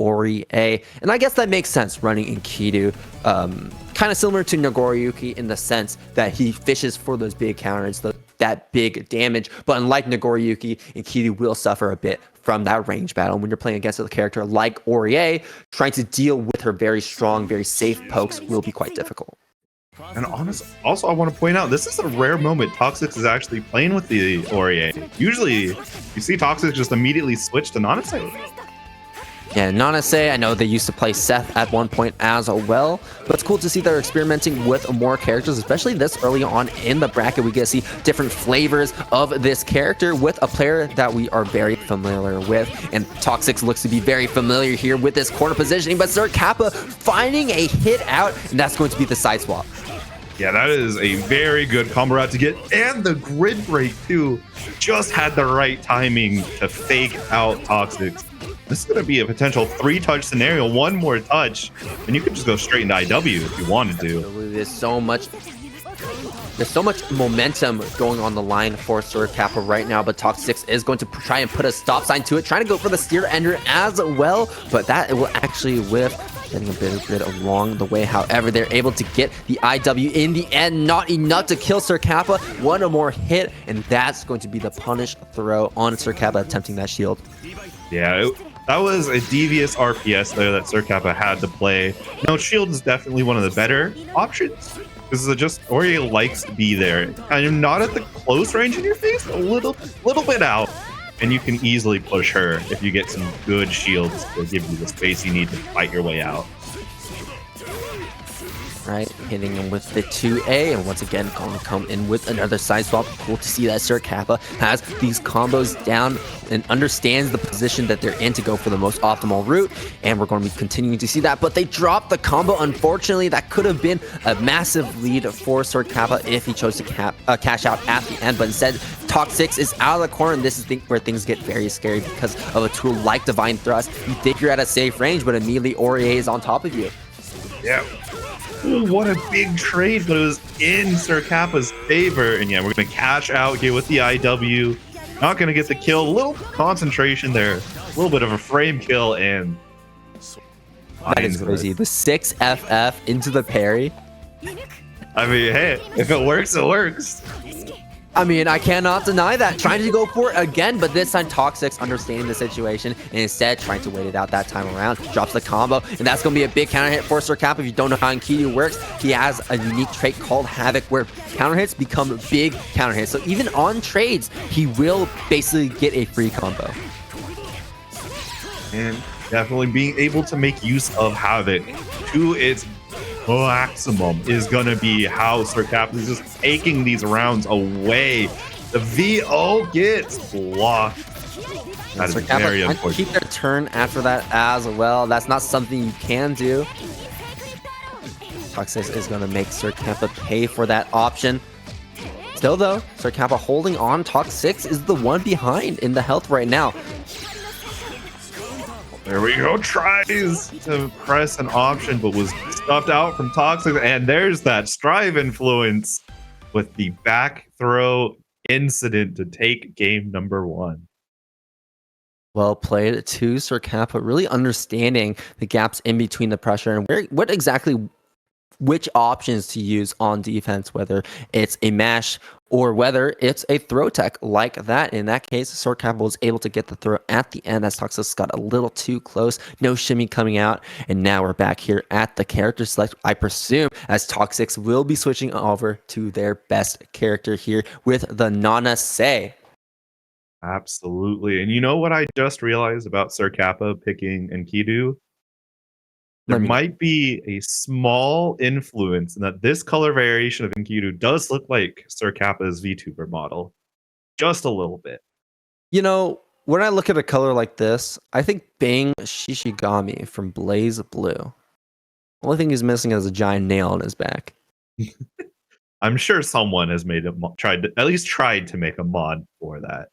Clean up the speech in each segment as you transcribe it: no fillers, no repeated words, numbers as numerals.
Orie. And I guess that makes sense running Enkidu. Kind of similar to Nagoriyuki in the sense that he fishes for those big counters, that big damage. But unlike Nagoriyuki, Enkidu will suffer a bit from that range battle. When you're playing against a character like Orie, trying to deal with her very strong, very safe pokes will be quite difficult. And also, I want to point out, this is a rare moment Toxiczz is actually playing with the Orie. Usually, you see Toxiczz just immediately switch to Nanase. Yeah, Nanase, I know they used to play Seth at one point as well, but it's cool to see they're experimenting with more characters, especially this early on in the bracket. We get to see different flavors of this character with a player that we are very familiar with, and Toxiczz looks to be very familiar here with this corner positioning, but Sir Kappa finding a hit out, and that's going to be the side swap. Yeah, that is a very good combo route to get, and the grid break too. Just had the right timing to fake out Toxiczz. This is going to be a potential 3-touch scenario. One more touch, and you could just go straight into IW if you wanted to. There's so much momentum going on the line for Sir Kappa right now, but Toxiczz is going to try and put a stop sign to it, trying to go for the steer ender as well, but that will actually whiff, getting a bit along the way. However, they're able to get the IW in the end, not enough to kill Sir Kappa. One more hit, and that's going to be the punish throw on Sir Kappa attempting that shield. Yeah, that was a devious RPS there that Sir Kappa had to play. No, shield is definitely one of the better options. This is just Orie likes to be there, kind of not at the close range in your face, a little bit out, and you can easily push her if you get some good shields to give you the space you need to fight your way out. Right, hitting him with the 2A, and once again going to come in with another side swap. Cool to see that Sir Kappa has these combos down and understands the position that they're in to go for the most optimal route, and we're going to be continuing to see that. But they dropped the combo. Unfortunately, that could have been a massive lead for Sir Kappa if he chose to cash out at the end, but instead Toxiczz is out of the corner, and this is where things get very scary because of a tool like Divine Thrust. You think you're at a safe range, but immediately Orie is on top of you. Yeah. Ooh, what a big trade, but it was in Sir Kappa's favor. And yeah, we're going to cash out here with the IW. Not going to get the kill. A little concentration there. A little bit of a frame kill, and that is crazy. The 6FF into the parry. I mean, hey, if it works, it works. I mean, I cannot deny that. Trying to go for it again, but this time Toxiczz understanding the situation and instead trying to wait it out that time around. Drops the combo, and that's going to be a big counter hit for Sir Kappa. If you don't know how Enkidu works, he has a unique trait called Havoc where counter hits become big counter hits. So even on trades, he will basically get a free combo. And definitely being able to make use of Havoc to its maximum is gonna be how Sir Kappa is just taking these rounds away. The VO gets blocked. That is very unfortunate. Keep their turn after that as well. That's not something you can do. Toxiczz is gonna make Sir Kappa pay for that option. Still though, Sir Kappa holding on. Toxiczz is the one behind in the health right now. There we go, tries to press an option, but was stuffed out from Toxiczz, and there's that Strive influence with the back throw incident to take game number 1. Well played to Sir Kappa, really understanding the gaps in between the pressure and which options to use on defense, whether it's a mash or whether it's a throw tech like that. In that case, Sir Kappa was able to get the throw at the end as Toxiczz got a little too close. No shimmy coming out, and now we're back here at the character select, I presume, as Toxiczz will be switching over to their best character here with the Nanase. Absolutely. And you know what I just realized about Sir Kappa picking Enkidu? There might be a small influence in that this color variation of Enkidu does look like Sir Kappa's VTuber model. Just a little bit. You know, when I look at a color like this, I think Bang Shishigami from Blaze Blue. The only thing he's missing is a giant nail on his back. I'm sure someone has at least tried to make a mod for that.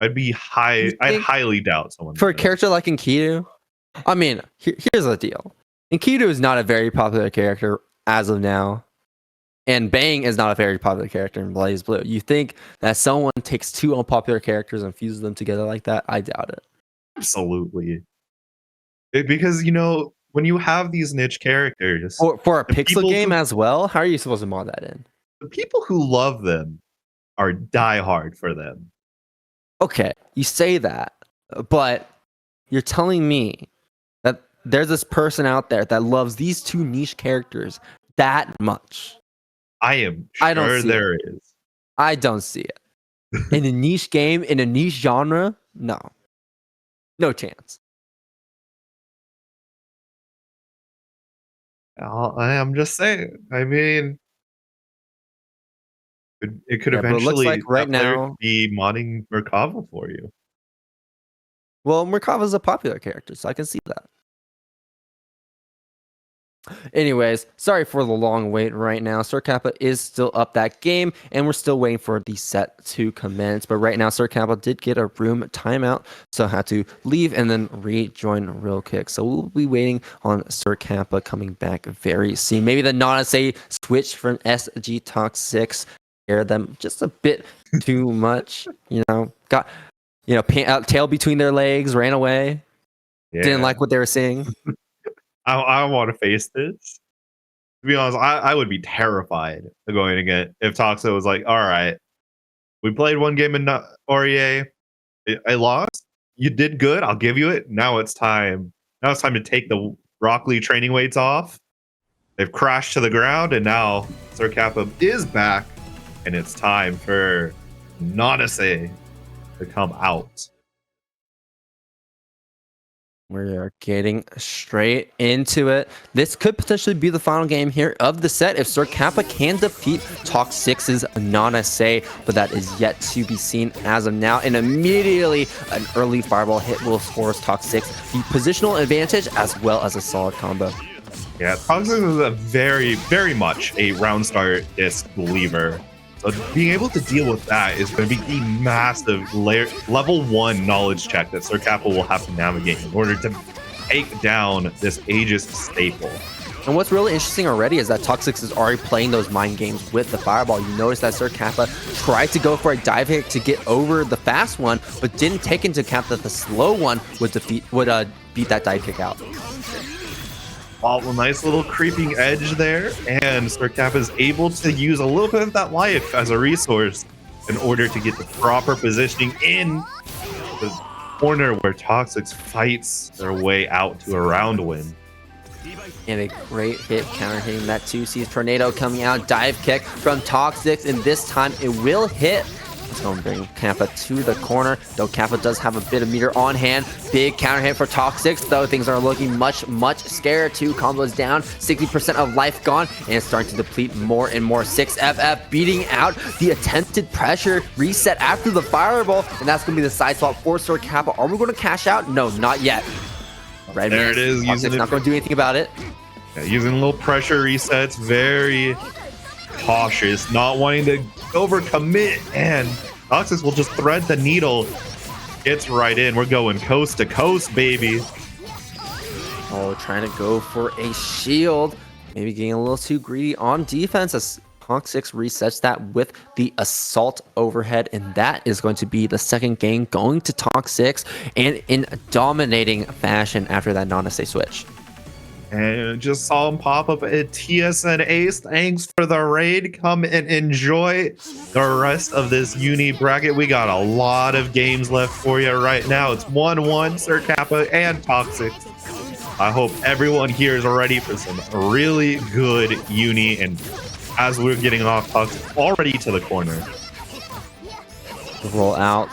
I highly doubt someone. For a character like Enkidu, I mean, here's the deal. Enkidu is not a very popular character as of now. And Bang is not a very popular character in Blaze Blue. You think that someone takes two unpopular characters and fuses them together like that? I doubt it. Absolutely. Because, you know, when you have these niche characters, For a the pixel game who, as well, how are you supposed to mod that in? the people who love them are diehard for them. Okay, you say that, but you're telling me that there's this person out there that loves these two niche characters that much. I am I don't sure see it. there is. I don't see it. In a niche game, in a niche genre, no. No chance. I'm just saying. I mean, it could Yeah, but it looks like eventually, right that player now, could be modding Merkava for you. well, Merkava's a popular character, so I can see that. Anyways, sorry for the long wait right now. Sir Kappa is still up that game, and we're still waiting for the set to commence. But right now, Sir Kappa did get a room timeout, so had to leave and then rejoin real quick. So we'll be waiting on Sir Kappa coming back very soon. Maybe the Nanase switch from SG Toxiczz scared them just a bit too much. Got tail between their legs, ran away. Yeah. Didn't like what they were seeing. I don't want to face this. To be honest, I would be terrified of going again if Toxiczz was like, all right, we played one game in Orie. I lost. You did good. I'll give you it. Now it's time. Now it's time to take the Rock Lee training weights off. They've crashed to the ground, and now Sir Kappa is back, and it's time for Nanase to come out. We are getting straight into it. This could potentially be the final game here of the set if Sir Kappa can defeat Toxicz's Nanase, but that is yet to be seen as of now. And immediately, an early fireball hit will force Toxiczz the positional advantage as well as a solid combo. Yeah, Toxiczz is a very, very much a round start disc believer. So being able to deal with that is going to be the massive level 1 knowledge check that Sir Kappa will have to navigate in order to take down this Aegis staple. And what's really interesting already is that Toxiczz is already playing those mind games with the fireball. You notice that Sir Kappa tried to go for a dive hit to get over the fast one, but didn't take into account that the slow one would beat that dive kick out. Well, a nice little creeping edge there, and Sir Kappa is able to use a little bit of that life as a resource in order to get the proper positioning in the corner where Toxiczz fights their way out to a round win. And a great hit counter hitting that 2C tornado coming out, dive kick from Toxiczz, and this time it will hit. It's going to bring Kappa to the corner, though Kappa does have a bit of meter on hand. Big counter hit for Toxiczz, though things are looking much, much scarier. 2 combos down, 60% of life gone, and it's starting to deplete more and more. 6FF beating out the attempted pressure reset after the fireball, and that's going to be the side swap for Sir Kappa. Are we going to cash out? No, not yet. Red There it is. Toxiczz not going to do anything about it. Yeah, using a little pressure resets, very cautious, not wanting to overcommit, and Toxiczz will just thread the needle. Gets right in. We're going coast to coast, baby. Oh, trying to go for a shield. Maybe getting a little too greedy on defense as Toxiczz resets that with the assault overhead, and that is going to be the second game going to Toxiczz and in dominating fashion after that Nanase switch. And just saw him pop up at TSN Ace. Thanks for the raid. Come and enjoy the rest of this uni bracket. We got a lot of games left for you right now. It's 1-1, Sir Kappa and Toxiczz. I hope everyone here is ready for some really good uni. And as we're getting off, Toxiczz already to the corner. Roll out.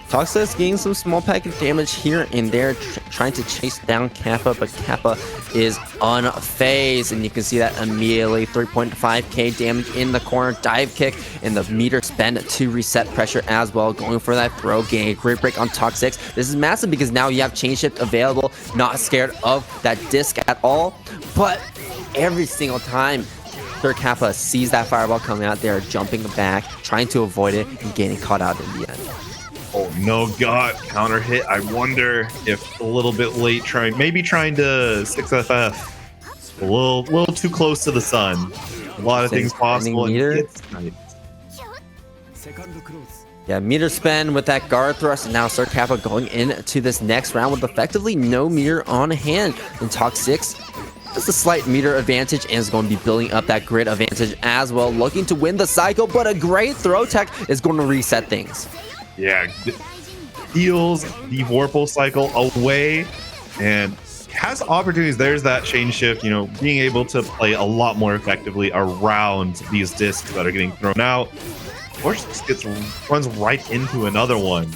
Toxiczz getting some small package damage here and there, trying to chase down Kappa, but Kappa is unfazed, and you can see that immediately. 3.5k damage in the corner, dive kick, and the meter spend to reset pressure as well, going for that throw gain. Great break on Toxiczz. This is massive because now you have chain shift available, not scared of that disc at all, but every single time Sir Kappa sees that fireball coming out, they're jumping back, trying to avoid it, and getting caught out in the end. Oh no, God, counter hit. I wonder if a little bit late maybe trying to 6FF. A little too close to the sun. A lot of things possible. And Yeah, meter spin with that guard thrust, and now Sir Kappa going into this next round with effectively no meter on hand. And Toxiczz has a slight meter advantage and is going to be building up that grid advantage as well, looking to win the cycle, but a great throw tech is going to reset things. Yeah, steals the Vorpal cycle away and has opportunities. There's that chain shift, you know, being able to play a lot more effectively around these discs that are getting thrown out. Or just runs right into another one.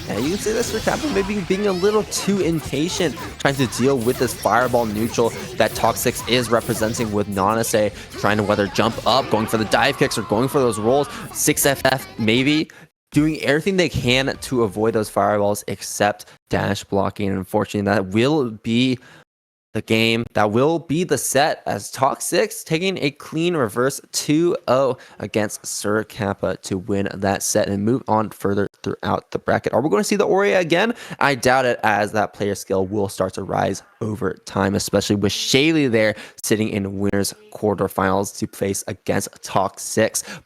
Yeah, you can see this for Kappa maybe being a little too impatient, trying to deal with this fireball neutral that Toxiczz is representing with Nanase, trying to whether jump up, going for the dive kicks, or going for those rolls. 6FF maybe doing everything they can to avoid those fireballs except dash blocking. And unfortunately, that will be the game, that will be the set, as Toxiczz taking a clean reverse 2-0 against Sir Kappa to win that set and move on further throughout the bracket. Are we going to see the Orie again? I doubt it, as that player skill will start to rise over time, especially with Shaylee there sitting in winners quarterfinals to face against Toxiczz.